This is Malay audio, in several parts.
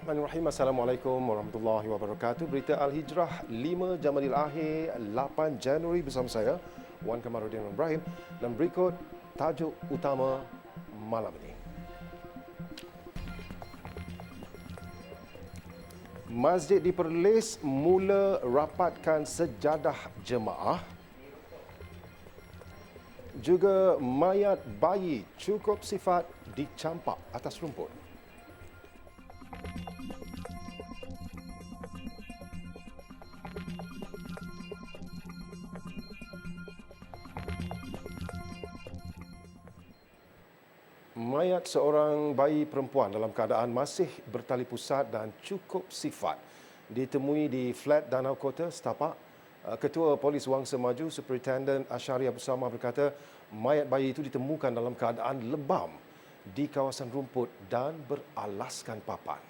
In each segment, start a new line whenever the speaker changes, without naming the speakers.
Bismillahirrahmanirrahim. Assalamualaikum warahmatullahi wabarakatuh. Berita Al-Hijrah 5 Jamadil Akhir 8 Januari bersama saya, Wan Kamaruddin Ibrahim, dan berikut tajuk utama malam ini. Masjid di Perlis mula rapatkan sejadah jemaah. Juga mayat bayi cukup sifat dicampak atas rumput. Mayat seorang bayi perempuan dalam keadaan masih bertali pusat dan cukup sifat ditemui di flat Danau Kota, Setapak. Ketua Polis Wangsa Maju, Superintendent Asharia Bersama berkata mayat bayi itu ditemukan dalam keadaan lebam di kawasan rumput dan beralaskan papan.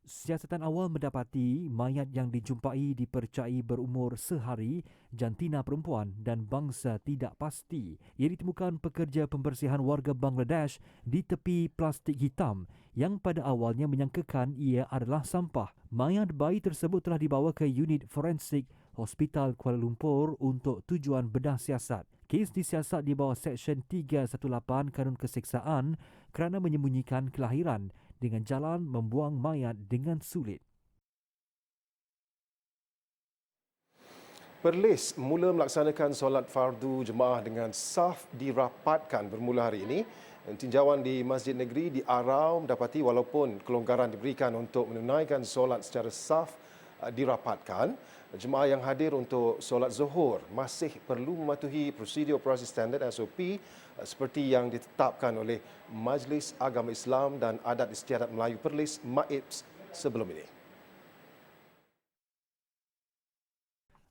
Siasatan awal mendapati mayat yang dijumpai dipercayai berumur sehari, jantina perempuan dan bangsa tidak pasti. Ia ditemukan pekerja pembersihan warga Bangladesh di tepi plastik hitam yang pada awalnya menyangkakan ia adalah sampah. Mayat bayi tersebut telah dibawa ke unit forensik Hospital Kuala Lumpur untuk tujuan bedah siasat. Kes disiasat di bawah Seksyen 318 Kanun Keseksaan kerana menyembunyikan kelahiran dengan jalan membuang mayat dengan sulit.
Perlis mula melaksanakan solat fardu jemaah dengan saf dirapatkan bermula hari ini. Tinjauan di Masjid Negeri di Arau mendapati walaupun kelonggaran diberikan untuk menunaikan solat secara saf dirapatkan, jemaah yang hadir untuk solat zuhur masih perlu mematuhi prosedur operasi standard SOP seperti yang ditetapkan oleh Majlis Agama Islam dan Adat Istiadat Melayu Perlis MAIPS sebelum ini.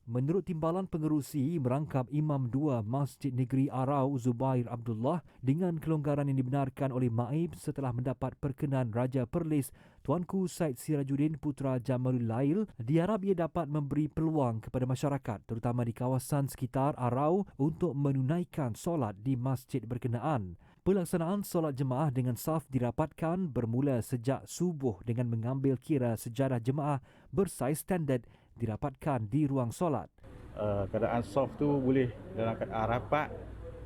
Menurut timbalan pengerusi merangkap Imam 2 Masjid Negeri Arau Zubair Abdullah, dengan kelonggaran yang dibenarkan oleh MAIB setelah mendapat perkenan Raja Perlis Tuanku Said Sirajuddin Putra Jamalul Lail, diharap ia dapat memberi peluang kepada masyarakat terutama di kawasan sekitar Arau untuk menunaikan solat di masjid berkenaan. Pelaksanaan solat jemaah dengan saf dirapatkan bermula sejak subuh dengan mengambil kira sejadah jemaah bersaiz standard dirapatkan di ruang solat.
Keadaan soft tu boleh dalam keadaan rapat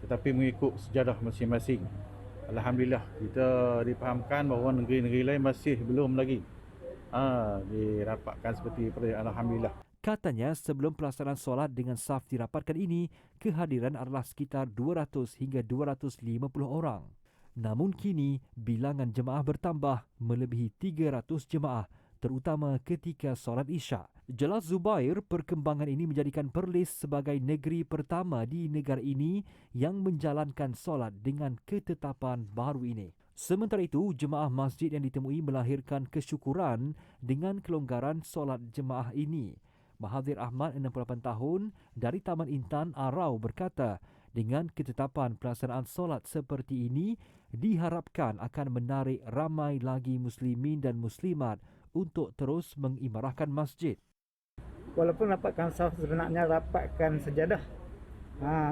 tetapi mengikut sejadah masing-masing. Alhamdulillah, kita dipahamkan bahawa negeri-negeri lain masih belum lagi dirapatkan seperti itu. Alhamdulillah.
Katanya sebelum pelaksanaan solat dengan saf dirapatkan ini, kehadiran adalah sekitar 200 hingga 250 orang. Namun kini bilangan jemaah bertambah melebihi 300 jemaah terutama ketika solat Isyak. Jelas Zubair, perkembangan ini menjadikan Perlis sebagai negeri pertama di negara ini yang menjalankan solat dengan ketetapan baru ini. Sementara itu, jemaah masjid yang ditemui melahirkan kesyukuran dengan kelonggaran solat jemaah ini. Mahathir Ahmad, 68 tahun, dari Taman Intan, Arau berkata, dengan ketetapan pelaksanaan solat seperti ini, diharapkan akan menarik ramai lagi muslimin dan muslimat untuk terus mengimarahkan masjid.
Walaupun rapatkan saf, sebenarnya rapatkan sejadah,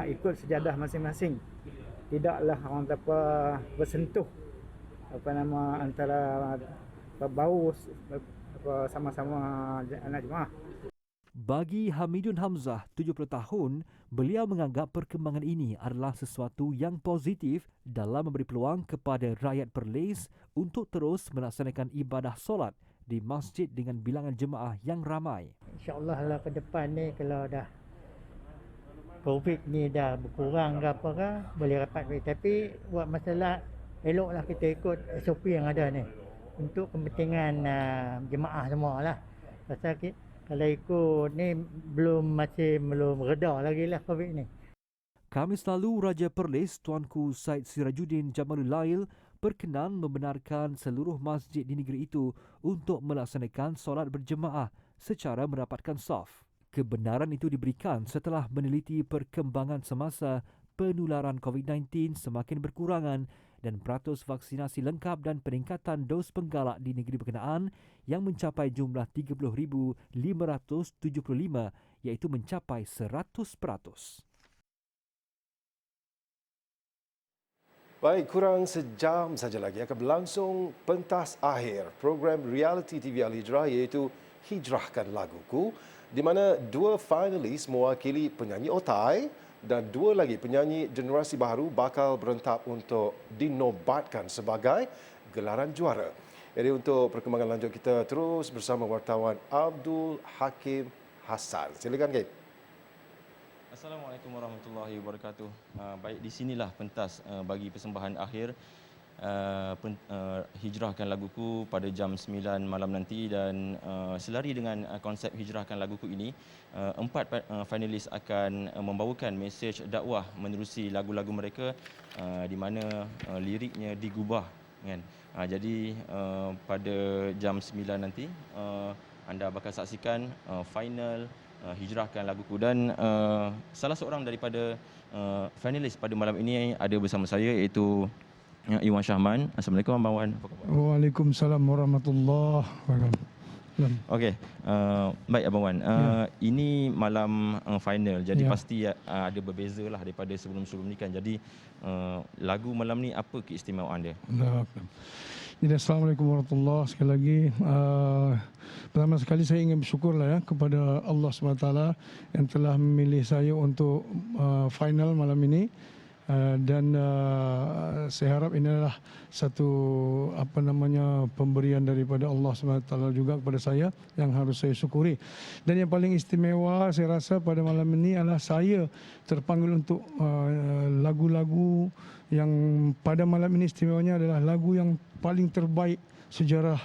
ikut sejadah masing-masing. Tidaklah orang apa bersentuh antara bau sama-sama anak jemaah.
Bagi Hamidun Hamzah, 70 tahun, beliau menganggap perkembangan ini adalah sesuatu yang positif dalam memberi peluang kepada rakyat Perlis untuk terus melaksanakan ibadah solat di masjid dengan bilangan jemaah yang ramai.
InsyaAllah lah ke depan ni kalau dah COVID ni dah berkurang ke apa ke, boleh rapat lagi. Tapi buat masalah eloklah kita ikut SOP yang ada ni untuk kepentingan jemaah semua lah. Pasal kalau ikut ni masih belum reda lagi lah COVID ni.
Khamis lalu, Raja Perlis Tuanku Said Sirajuddin Jamalul Lail berkenan membenarkan seluruh masjid di negeri itu untuk melaksanakan solat berjemaah secara mendapatkan saf. Kebenaran itu diberikan setelah meneliti perkembangan semasa penularan COVID-19 semakin berkurangan dan peratus vaksinasi lengkap dan peningkatan dos penggalak di negeri berkenaan yang mencapai jumlah 30,575 iaitu mencapai 100%.
Baik, kurang sejam saja lagi akan berlangsung pentas akhir program reality TV Al-Hijrah iaitu Hijrahkan Laguku, di mana dua finalis mewakili penyanyi Otai dan dua lagi penyanyi generasi baru bakal berentap untuk dinobatkan sebagai gelaran juara. Jadi untuk perkembangan lanjut kita terus bersama wartawan Abdul Hakim Hassan. Silakan, Gaib.
Assalamualaikum warahmatullahi wabarakatuh. Baik, di sinilah pentas bagi persembahan akhir Hijrahkan Laguku pada jam 9 malam nanti, dan selari dengan konsep Hijrahkan Laguku ini, 4 finalis akan membawakan mesej dakwah menerusi lagu-lagu mereka di mana liriknya digubah, kan. Jadi pada jam 9 nanti anda bakal saksikan final Hijrahkan Laguku, dan salah seorang daripada finalis pada malam ini ada bersama saya, iaitu Iwan Syahman. Assalamualaikum Abang Wan. Apa khabar?
Waalaikumsalam warahmatullahi wabarakatuh.
Okey, baik Abang Wan. Ini malam final, jadi pasti ada berbeza lah daripada sebelum-sebelum ni, kan. Jadi lagu malam ni apa keistimewaan dia?
Jadi Assalamualaikum warahmatullahi wabarakatuh. Sekali lagi, pertama sekali saya ingin bersyukurlah ya kepada Allah SWT yang telah memilih saya untuk final malam ini. Dan saya harap ini adalah satu pemberian daripada Allah SWT juga kepada saya yang harus saya syukuri. Dan yang paling istimewa saya rasa pada malam ini adalah saya terpanggil untuk lagu-lagu yang pada malam ini istimewanya adalah lagu yang paling terbaik sejarah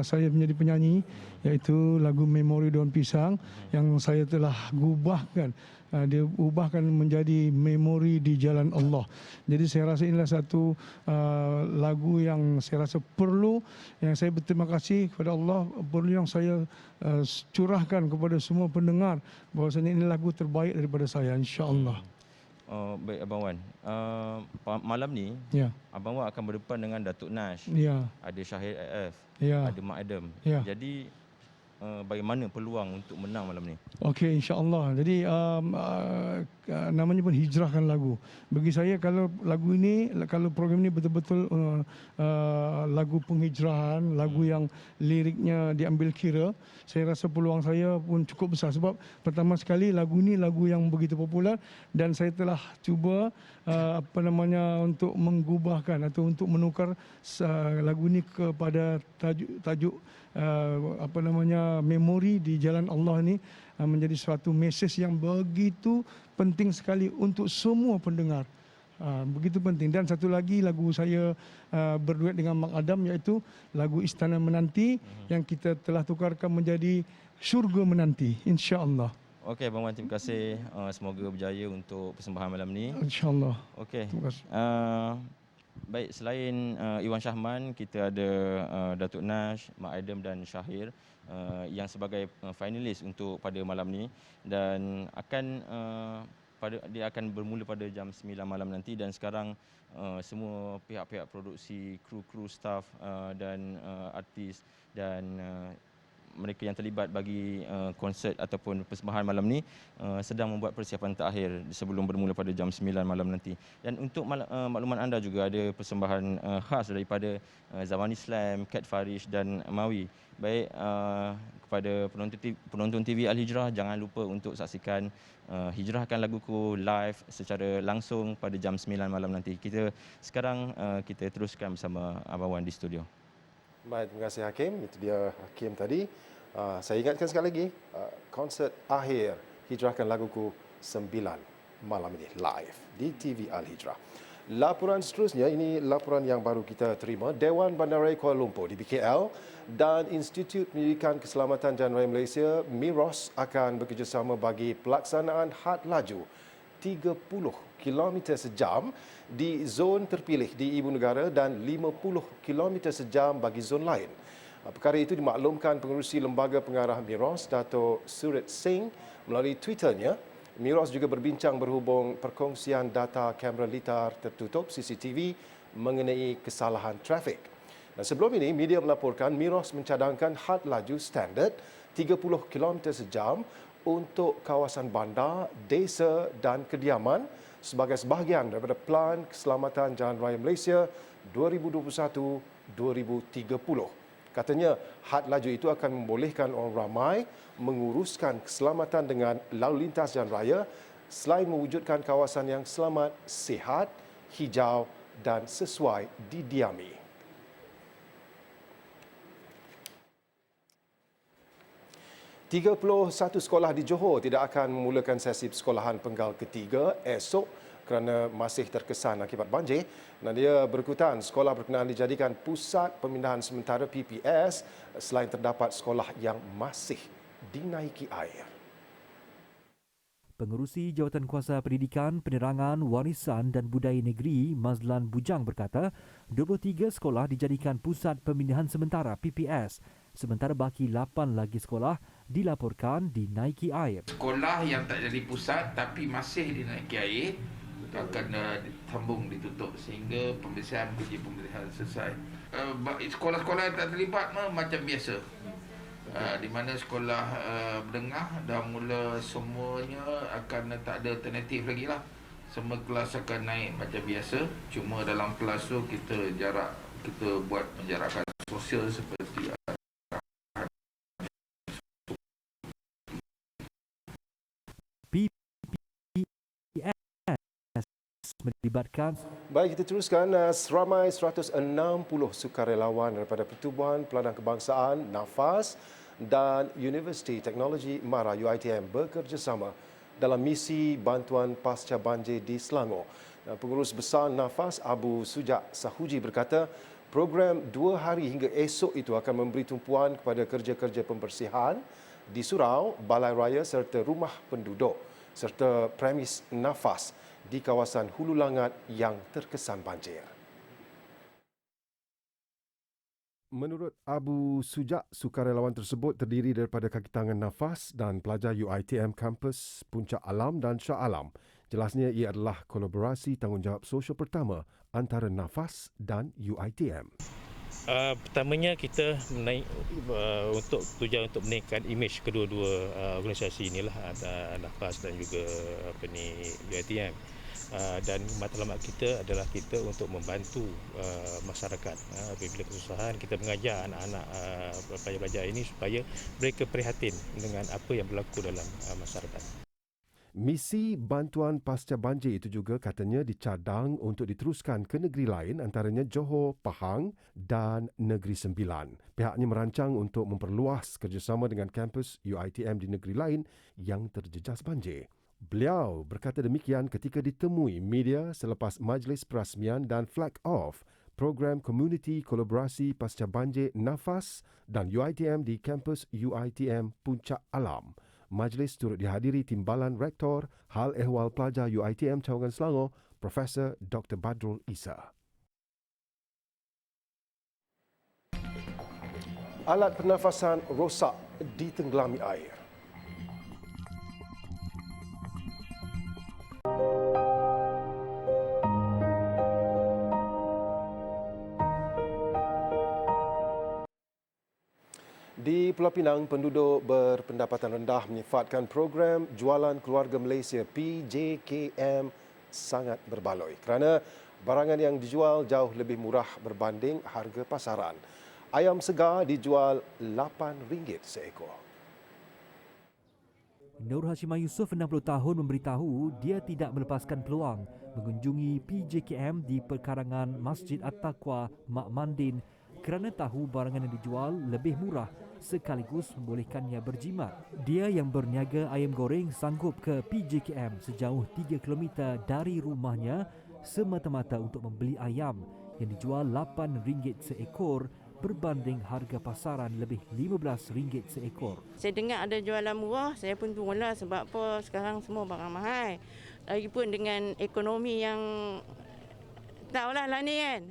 saya menjadi penyanyi, iaitu lagu Memori Daun Pisang yang saya telah gubahkan. Dia ubahkan menjadi memori di jalan Allah. Jadi saya rasa inilah satu lagu yang saya rasa perlu, yang saya berterima kasih kepada Allah, perlu yang saya curahkan kepada semua pendengar bahawasanya ini lagu terbaik daripada saya, insya-Allah.
Baik Abang Wan. Malam ni Abang Wan akan berdepan dengan Datuk Nash. Ada Syahir AF, ada Mak Adam. Jadi bagaimana peluang untuk menang malam ni?
Okey, insya-Allah. Jadi namanya pun Hijrahkan Lagu. Bagi saya, kalau lagu ini, kalau program ini betul-betul lagu penghijrahan, lagu yang liriknya diambil kira, saya rasa peluang saya pun cukup besar. Sebab pertama sekali lagu ini lagu yang begitu popular, dan saya telah cuba untuk menggubahkan atau untuk menukar lagu ini kepada tajuk memori di jalan Allah ini, menjadi suatu mesej yang begitu penting sekali untuk semua pendengar. Begitu penting. Dan satu lagi lagu saya berduet dengan Mak Adam, iaitu lagu Istana Menanti, yang kita telah tukarkan menjadi Syurga Menanti, insya-Allah.
Okey Abang Wan, terima kasih. Semoga berjaya untuk persembahan malam ni.
Insya-Allah.
Okey.
Terima kasih.
Baik, selain Iwan Syahman, kita ada Datuk Nash, Mak Adam dan Syahir yang sebagai finalis untuk pada malam ni, dan dia akan bermula pada jam 9 malam nanti. Dan sekarang semua pihak-pihak produksi, kru staff dan artis dan mereka yang terlibat bagi konsert ataupun persembahan malam ni sedang membuat persiapan terakhir sebelum bermula pada jam 9 malam nanti. Dan untuk makluman anda juga, ada persembahan khas daripada Zaman Islam, Kat Farish dan Mawi. Baik, kepada penonton TV Al-Hijrah, jangan lupa untuk saksikan Hijrahkan Laguku live secara langsung pada jam 9 malam nanti. Sekarang kita teruskan bersama Abang Wan di studio.
Baik, terima kasih Hakim. Itu dia Hakim tadi. Saya ingatkan sekali lagi, konsert akhir Hijrahkan Laguku 9 malam ini live di TV Al-Hijrah. Laporan seterusnya, ini laporan yang baru kita terima. Dewan Bandaraya Kuala Lumpur di BKL dan Institut Pendidikan Keselamatan Jalan Raya Malaysia MIROS akan bekerjasama bagi pelaksanaan had laju 30 km sejam di zon terpilih di Ibu Negara dan 50 km sejam bagi zon lain. Perkara itu dimaklumkan pengerusi Lembaga Pengarah MIROS, Dato' Surit Singh, melalui Twitternya. MIROS juga berbincang berhubung perkongsian data kamera litar tertutup CCTV mengenai kesalahan trafik. Dan sebelum ini, media melaporkan MIROS mencadangkan had laju standard 30 km sejam untuk kawasan bandar, desa dan kediaman sebagai sebahagian daripada Pelan Keselamatan Jalan Raya Malaysia 2021-2030. Katanya, had laju itu akan membolehkan orang ramai menguruskan keselamatan dengan lalu lintas jalan raya selain mewujudkan kawasan yang selamat, sihat, hijau dan sesuai didiami. ...31 sekolah di Johor tidak akan memulakan sesi persekolahan penggal ketiga esok kerana masih terkesan akibat banjir. Nadia berikutan sekolah berkenaan dijadikan pusat pemindahan sementara PPS selain terdapat sekolah yang masih dinaiki air.
Pengerusi Jawatankuasa Pendidikan, Penerangan, Warisan dan Budaya Negeri, Mazlan Bujang berkata, 23 sekolah dijadikan pusat pemindahan sementara PPS, sementara baki 8 lagi sekolah dilaporkan dinaiki air.
Sekolah yang tak jadi pusat tapi masih dinaiki air akan ditambung, ditutup sehingga pembersihan pembersihan selesai. Sekolah-sekolah yang tak terlibat macam biasa. Di mana sekolah menengah dah mula semuanya akan tak ada alternatif lagi lah. Semua kelas akan naik macam biasa. Cuma dalam kelas tu kita buat penjarakan sosial seperti
melibatkan.
Baik, kita teruskan. Seramai 160 sukarelawan daripada Pertubuhan Peladang Kebangsaan, Nafas dan Universiti Teknologi Mara UiTM bekerjasama dalam misi bantuan pasca banjir di Selangor. Pengurus besar Nafas Abu Sujak Sahuji berkata, program 2 hari hingga esok itu akan memberi tumpuan kepada kerja-kerja pembersihan di surau, balai raya serta rumah penduduk serta premis Nafas di kawasan Hulu Langat yang terkesan banjir. Menurut Abu Sujak, sukarelawan tersebut terdiri daripada kaki tangan Nafas dan pelajar UiTM kampus Puncak Alam dan Shah Alam. Jelasnya ia adalah kolaborasi tanggungjawab sosial pertama antara Nafas dan UiTM.
Pertamanya kita untuk tujuan untuk menaikkan imej kedua-dua organisasi inilah, Nafas dan juga UiTM. Dan matlamat kita adalah kita untuk membantu masyarakat. Apabila kesusahan, kita mengajar anak-anak pelajar-pelajar ini supaya mereka prihatin dengan apa yang berlaku dalam masyarakat.
Misi bantuan pasca banjir itu juga katanya dicadang untuk diteruskan ke negeri lain antaranya Johor, Pahang dan Negeri Sembilan. Pihaknya merancang untuk memperluas kerjasama dengan kampus UiTM di negeri lain yang terjejas banjir. Beliau berkata demikian ketika ditemui media selepas majlis perasmian dan flag off program komuniti kolaborasi pasca banjir Nafas dan UiTM di kampus UiTM Puncak Alam. Majlis turut dihadiri Timbalan Rektor Hal Ehwal Pelajar UiTM Cawangan Selangor, Profesor Dr. Badrul Isa. Alat pernafasan rosak ditenggelami air. Di Pulau Pinang, penduduk berpendapatan rendah menyifatkan program Jualan Keluarga Malaysia PJKM sangat berbaloi kerana barangan yang dijual jauh lebih murah berbanding harga pasaran. Ayam segar dijual RM8 seekor.
Nur Hashimah Yusof, 60 tahun, memberitahu dia tidak melepaskan peluang mengunjungi PJKM di perkarangan Masjid At-Taqwa Mak Mandin kerana tahu barangan yang dijual lebih murah sekaligus membolehkannya berjimat. Dia yang berniaga ayam goreng sanggup ke PJKM sejauh 3 km dari rumahnya semata-mata untuk membeli ayam yang dijual RM8 seekor berbanding harga pasaran lebih RM15 seekor.
Saya dengar ada jualan murah, saya pun turunlah sebab apa sekarang semua barang mahal. Lagipun dengan ekonomi yang tahulah lah ni kan,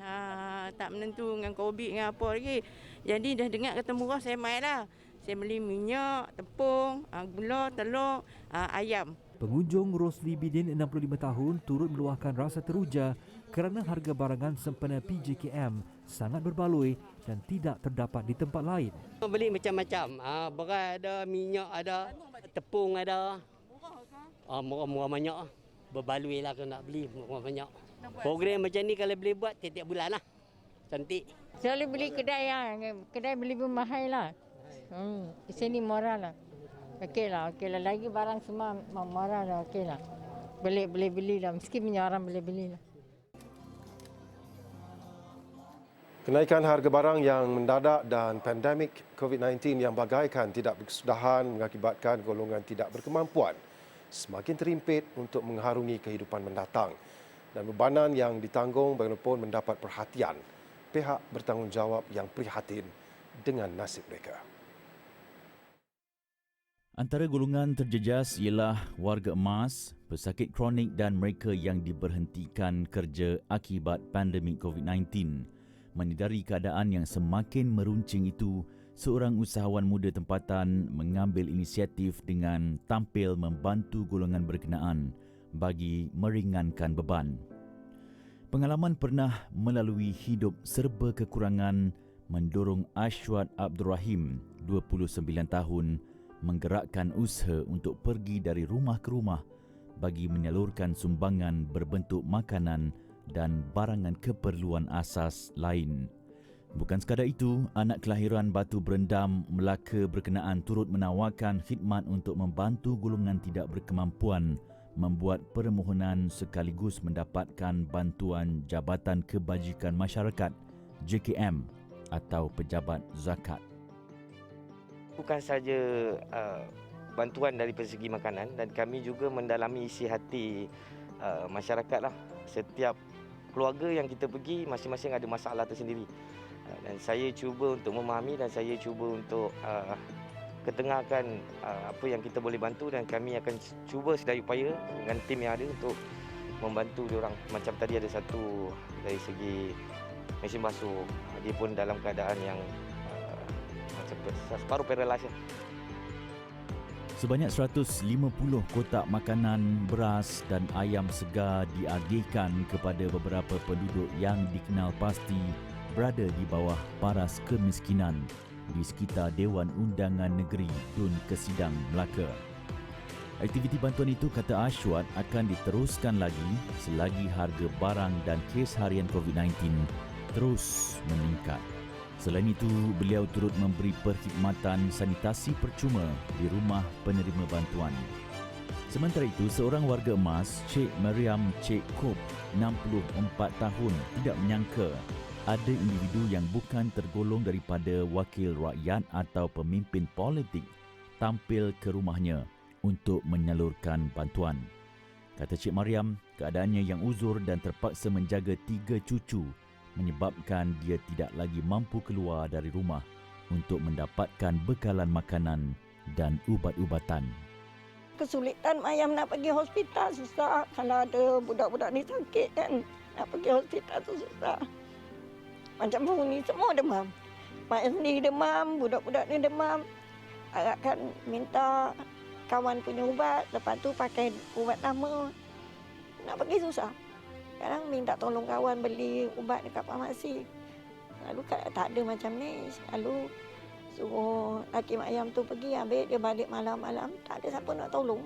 tak menentu dengan COVID dengan apa lagi. Jadi dah dengar kata murah, saya main lah. Saya beli minyak, tepung, gula, telur, ayam.
Pengunjung Rosli Bidin, 65 tahun, turut meluahkan rasa teruja kerana harga barangan sempena PJKM sangat berbaloi dan tidak terdapat di tempat lain.
Beli macam-macam, beras ada, minyak ada, tepung ada. Murah-murah banyak. berbaloi lah kalau nak beli orang banyak. Program macam ni kalau boleh buat tiap-tiap bulan lah. Cantik.
Selalu beli kedai lah. Kedai beli pun mahal lah. Di sini murah lah. Okey lah. Lagi barang semua murah lah. Okey lah. Boleh beli lah. Meski punya orang boleh beli lah.
Kenaikan harga barang yang mendadak dan pandemik COVID-19 yang bagaikan tidak berkesudahan mengakibatkan golongan tidak berkemampuan semakin terimpit untuk mengharungi kehidupan mendatang. Dan bebanan yang ditanggung bagaimanapun mendapat perhatian pihak bertanggungjawab yang prihatin dengan nasib mereka.
Antara golongan terjejas ialah warga emas, pesakit kronik dan mereka yang diberhentikan kerja akibat pandemik COVID-19. Menyedari keadaan yang semakin meruncing itu, seorang usahawan muda tempatan mengambil inisiatif dengan tampil membantu golongan berkenaan bagi meringankan beban. Pengalaman pernah melalui hidup serba kekurangan mendorong Ashwat Abdul Rahim, 29 tahun, menggerakkan usaha untuk pergi dari rumah ke rumah bagi menyalurkan sumbangan berbentuk makanan dan barangan keperluan asas lain. Bukan sekadar itu, anak kelahiran Batu Berendam, Melaka berkenaan turut menawarkan khidmat untuk membantu golongan tidak berkemampuan membuat permohonan sekaligus mendapatkan bantuan Jabatan Kebajikan Masyarakat JKM atau Pejabat Zakat.
Bukan saja bantuan dari segi makanan, dan kami juga mendalami isi hati masyarakat lah. Setiap keluarga yang kita pergi masing-masing ada masalah tersendiri, dan saya cuba untuk memahami dan saya cuba untuk ketengahkan apa yang kita boleh bantu, dan kami akan cuba sedaya upaya dengan tim yang ada untuk membantu diorang. Macam tadi ada satu dari segi mesin basuh, dia pun dalam keadaan yang macam separuh paralysis.
Sebanyak 150 kotak makanan, beras dan ayam segar diagihkan kepada beberapa penduduk yang dikenal pasti berada di bawah paras kemiskinan di sekitar Dewan Undangan Negeri Dun Kesidang, Melaka. Aktiviti bantuan itu, kata Ashwat, akan diteruskan lagi selagi harga barang dan kes harian COVID-19 terus meningkat. Selain itu, beliau turut memberi perkhidmatan sanitasi percuma di rumah penerima bantuan. Sementara itu, seorang warga emas, Cik Mariam Cik Kob, 64 tahun, tidak menyangka ada individu yang bukan tergolong daripada wakil rakyat atau pemimpin politik tampil ke rumahnya untuk menyalurkan bantuan. Kata Cik Mariam, keadaannya yang uzur dan terpaksa menjaga 3 cucu menyebabkan dia tidak lagi mampu keluar dari rumah untuk mendapatkan bekalan makanan dan ubat-ubatan.
Kesulitan Mariam nak pergi hospital susah. Kalau ada budak-budak ni sakit kan, nak pergi hospital tu susah. Macam baru ni semua demam. Mak sendiri demam, budak-budak ni demam. Agakkan minta kawan punya ubat, lepas tu pakai ubat lama. Nak pergi susah. Kadang minta tolong kawan beli ubat dekat farmasi. Lalu tak ada macam ni. Lalu suruh laki mak ayam tu pergi ambil, dia balik malam-malam. Tak ada siapa nak tolong.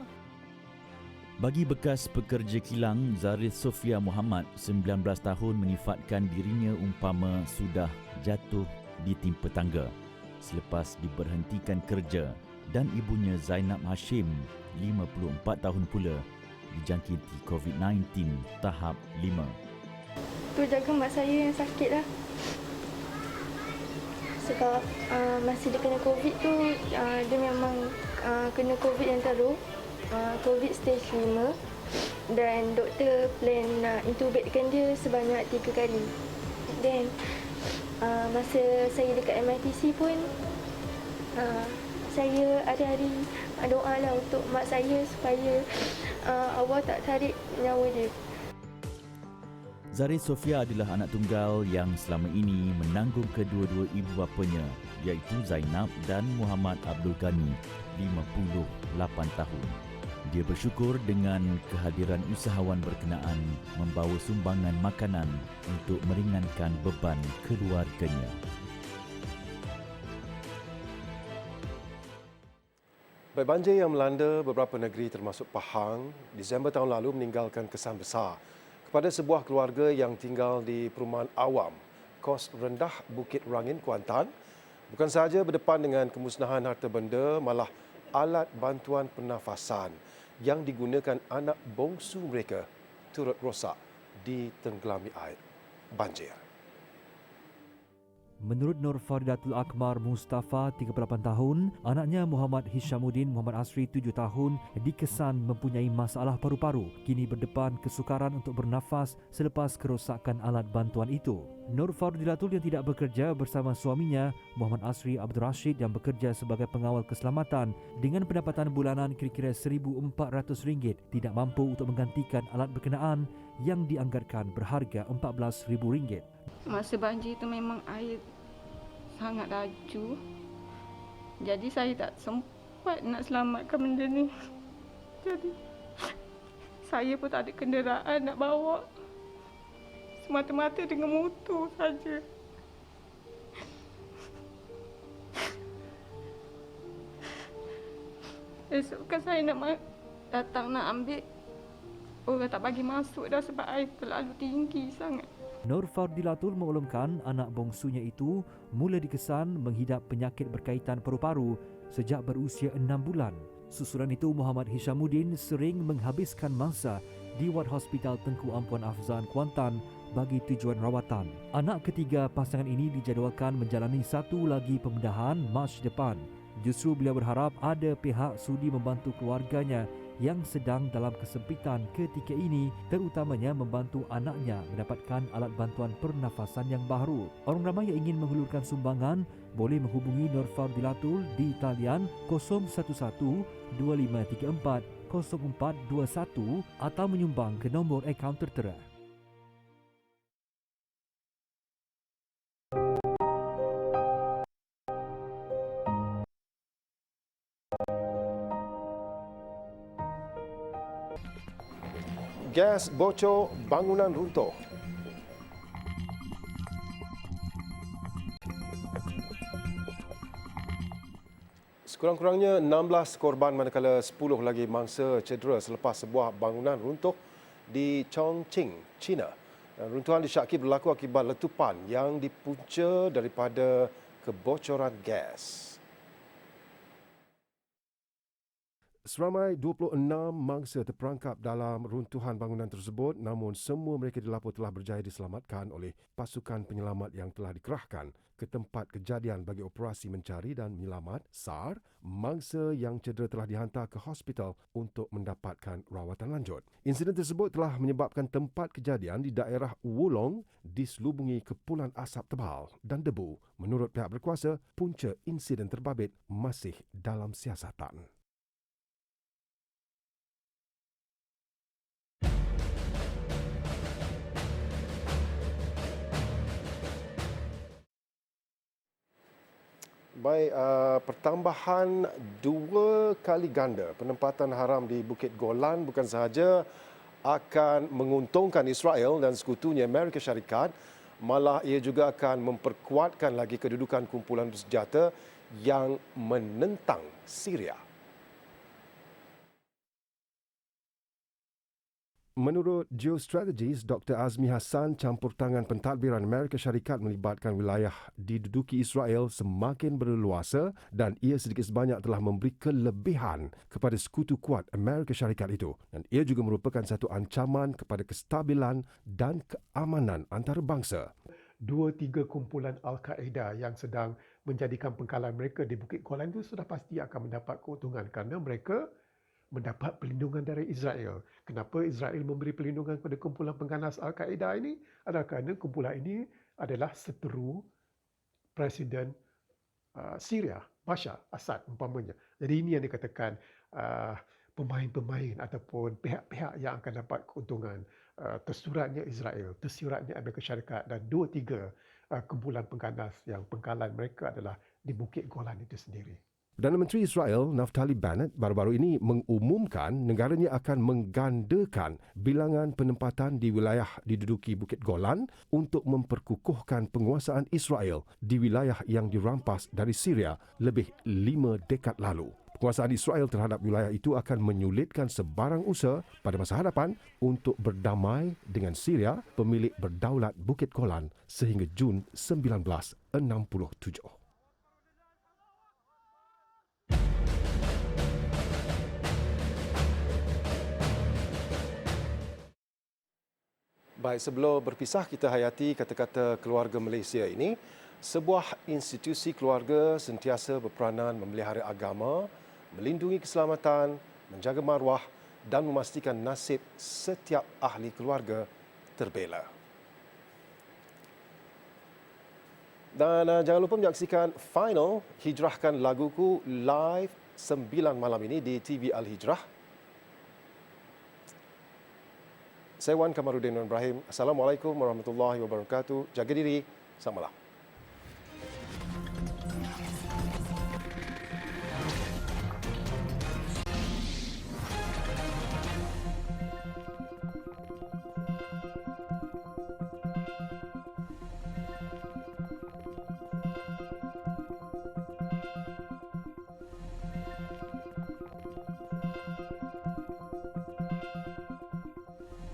Bagi bekas pekerja kilang, Zarith Sofia Muhammad, 19 tahun, menyifatkan dirinya umpama sudah jatuh ditimpa tangga selepas diberhentikan kerja, dan ibunya Zainab Hashim, 54 tahun pula, dijangkiti COVID-19 tahap 5.
Tu jaga mak saya yang sakit lah. Sebab masa dia kena COVID tu, dia memang kena COVID yang teruk, COVID stage 5, dan doktor plan nak intubatekan dia sebanyak 3 kali. Dan masa saya dekat MITC pun, saya hari-hari doa lah untuk mak saya supaya Allah tak tarik nyawa dia.
Zarith Sofia adalah anak tunggal yang selama ini menanggung kedua-dua ibu bapanya, iaitu Zainab dan Muhammad Abdul Ghani, 58 tahun. Dia bersyukur dengan kehadiran usahawan berkenaan membawa sumbangan makanan untuk meringankan beban keluarganya.
Baik, banjir yang melanda beberapa negeri termasuk Pahang Disember tahun lalu meninggalkan kesan besar kepada sebuah keluarga yang tinggal di perumahan awam kos rendah Bukit Rangin, Kuantan. Bukan sahaja berdepan dengan kemusnahan harta benda, malah alat bantuan pernafasan yang digunakan anak bongsu mereka turut rosak ditenggelami air banjir.
Menurut Nur Faridatul Akmar Mustafa, 38 tahun, anaknya Muhammad Hishamuddin Muhammad Asri, 7 tahun, dikesan mempunyai masalah paru-paru. Kini berdepan kesukaran untuk bernafas selepas kerosakan alat bantuan itu. Nur Faridatul yang tidak bekerja bersama suaminya, Muhammad Asri Abdul Rashid, yang bekerja sebagai pengawal keselamatan dengan pendapatan bulanan kira-kira RM1,400, tidak mampu untuk menggantikan alat berkenaan yang dianggarkan berharga RM14,000.
Masa banjir itu memang air sangat laju. Jadi saya tak sempat nak selamatkan benda ni. Jadi saya pun tak ada kenderaan nak bawa. Semata-mata dengan motor saja. Esok kan saya nak datang nak ambil, orang tak bagi masuk dah sebab air terlalu tinggi sangat.
Nur Fardilatul mengulemkan anak bongsunya itu mula dikesan menghidap penyakit berkaitan paru-paru sejak berusia 6 bulan. Susulan itu, Muhammad Hishamuddin sering menghabiskan masa di Wad Hospital Tengku Ampuan Afzan, Kuantan bagi tujuan rawatan. Anak ketiga pasangan ini dijadualkan menjalani satu lagi pembedahan Mac depan. Justru beliau berharap ada pihak sudi membantu keluarganya yang sedang dalam kesempitan ketika ini, terutamanya membantu anaknya mendapatkan alat bantuan pernafasan yang baru. Orang ramai yang ingin menghulurkan sumbangan boleh menghubungi Nur Fardilatul di talian 011-2534-0421 atau menyumbang ke nombor akaun tertera.
Gas bocor, bangunan runtuh. Sekurang-kurangnya 16 korban manakala 10 lagi mangsa cedera selepas sebuah bangunan runtuh di Chongqing, China. Runtuhan disyaki berlaku akibat letupan yang dipunca daripada kebocoran gas. Seramai 26 mangsa terperangkap dalam runtuhan bangunan tersebut, namun semua mereka dilaporkan telah berjaya diselamatkan oleh pasukan penyelamat yang telah dikerahkan ke tempat kejadian bagi operasi mencari dan menyelamat SAR. Mangsa yang cedera telah dihantar ke hospital untuk mendapatkan rawatan lanjut. Insiden tersebut telah menyebabkan tempat kejadian di daerah Wulong diselubungi kepulan asap tebal dan debu. Menurut pihak berkuasa, punca insiden terbabit masih dalam siasatan. Baik, pertambahan 2 kali ganda penempatan haram di Bukit Golan bukan sahaja akan menguntungkan Israel dan sekutunya Amerika Syarikat, malah ia juga akan memperkuatkan lagi kedudukan kumpulan bersenjata yang menentang Syria. Menurut geostrategis Dr. Azmi Hassan, campur tangan pentadbiran Amerika Syarikat melibatkan wilayah diduduki Israel semakin berleluasa dan ia sedikit sebanyak telah memberi kelebihan kepada sekutu kuat Amerika Syarikat itu. Dan ia juga merupakan satu ancaman kepada kestabilan dan keamanan antarabangsa.
2-3 kumpulan Al-Qaeda yang sedang menjadikan pengkalan mereka di Bukit Golan itu sudah pasti akan mendapat keuntungan kerana mereka mendapat perlindungan dari Israel. Kenapa Israel memberi perlindungan kepada kumpulan pengganas Al-Qaeda ini? Adalah kerana kumpulan ini adalah seteru Presiden Syria, Bashar Assad umpamanya. Jadi ini yang dikatakan pemain-pemain ataupun pihak-pihak yang akan dapat keuntungan. Tersuratnya Israel, tersuratnya Amerika Syarikat dan 2-3 kumpulan pengganas yang pengkalan mereka adalah di Bukit Golan itu sendiri.
Perdana Menteri Israel Naftali Bennett baru-baru ini mengumumkan negaranya akan menggandakan bilangan penempatan di wilayah diduduki Bukit Golan untuk memperkukuhkan penguasaan Israel di wilayah yang dirampas dari Syria lebih 5 dekad lalu. Penguasaan Israel terhadap wilayah itu akan menyulitkan sebarang usaha pada masa hadapan untuk berdamai dengan Syria, pemilik berdaulat Bukit Golan sehingga Jun 1967. Baik, sebelum berpisah kita hayati kata-kata keluarga Malaysia ini. Sebuah institusi keluarga sentiasa berperanan memelihara agama, melindungi keselamatan, menjaga maruah dan memastikan nasib setiap ahli keluarga terbela. Dan jangan lupa menyaksikan final Hijrahkan Laguku live 9 malam ini di TV Al-Hijrah. Saya Wan Kamarudin Ibrahim. Assalamualaikum warahmatullahi wabarakatuh. Jaga diri. Selamat malam.